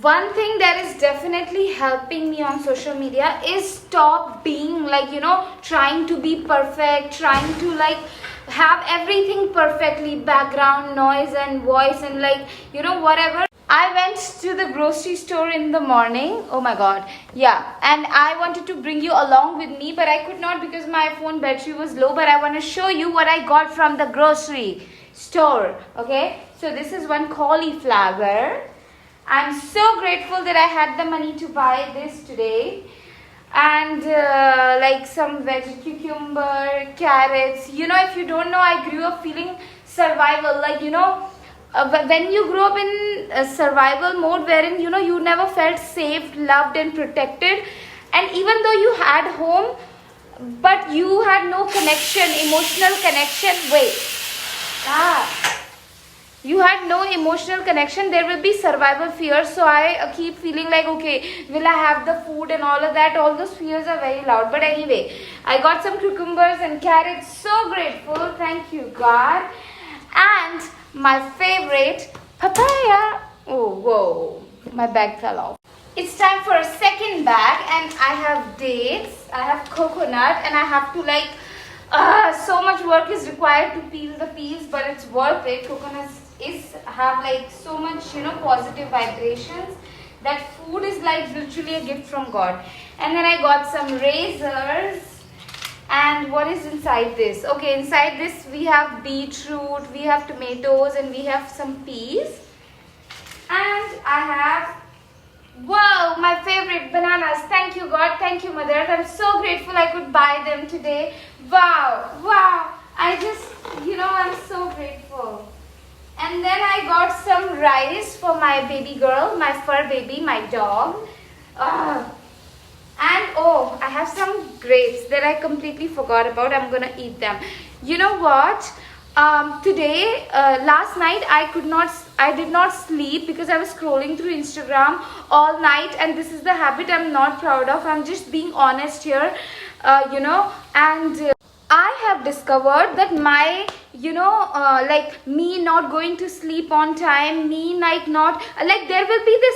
One thing that is definitely helping me on social media is stop being like, trying to be perfect, trying to like have everything perfectly, background noise and voice and like, whatever. I went to the grocery store in the morning. Oh my god. Yeah. And I wanted to bring you along with me, but I could not because my phone battery was low. But I want to show you what I got from the grocery store. Okay. So this is one cauliflower. I'm so grateful that I had the money to buy this today. And like some veg, cucumber, carrots. If you don't know, I grew up feeling survival. Like, when you grow up in survival mode wherein you never felt safe, loved and protected, and even though you had home but you had no connection, emotional connection, you had no emotional connection, there will be survival fears. So I keep feeling like, okay, will I have the food and all of that? All those fears are very loud. But anyway, I got some cucumbers and carrots. So grateful. Thank you, God. And my favorite, papaya. Oh, whoa, my bag fell off. It's time for a second bag, and I have dates, I have coconut, and I have to like, so much work is required to peel the peels, but it's worth it. Coconuts have like so much, positive vibrations. That food is like literally a gift from God. And then I got some razors. And what is inside this? Okay, inside this we have beetroot, we have tomatoes, and we have some peas. And I have, wow, my favorite bananas. Thank you, God. Thank you, Mother. I'm so grateful I could buy them today. Wow. I just, I'm so grateful. And then I got some rice for my baby girl, my fur baby, my dog. And oh, I have some grapes that I completely forgot about. I'm gonna eat them. You know what? Today, last night I did not sleep because I was scrolling through Instagram all night, and this is the habit I'm not proud of. I'm just being honest here, and I have discovered that my, like me not going to sleep on time, me like not, like there will be this,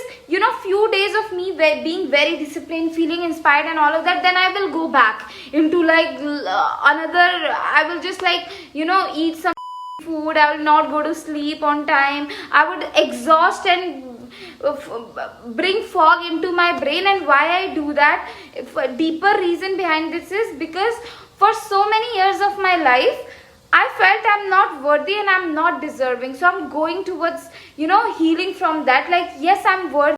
few days of me being very disciplined, feeling inspired and all of that. Then I will go back into like I will just like, eat some food. I will not go to sleep on time. I would exhaust and bring fog into my brain. And why I do that, a deeper reason behind this is because for so many years of my life, I felt I'm not worthy and I'm not deserving. So I'm going towards, healing from that. Like, yes, I'm worthy.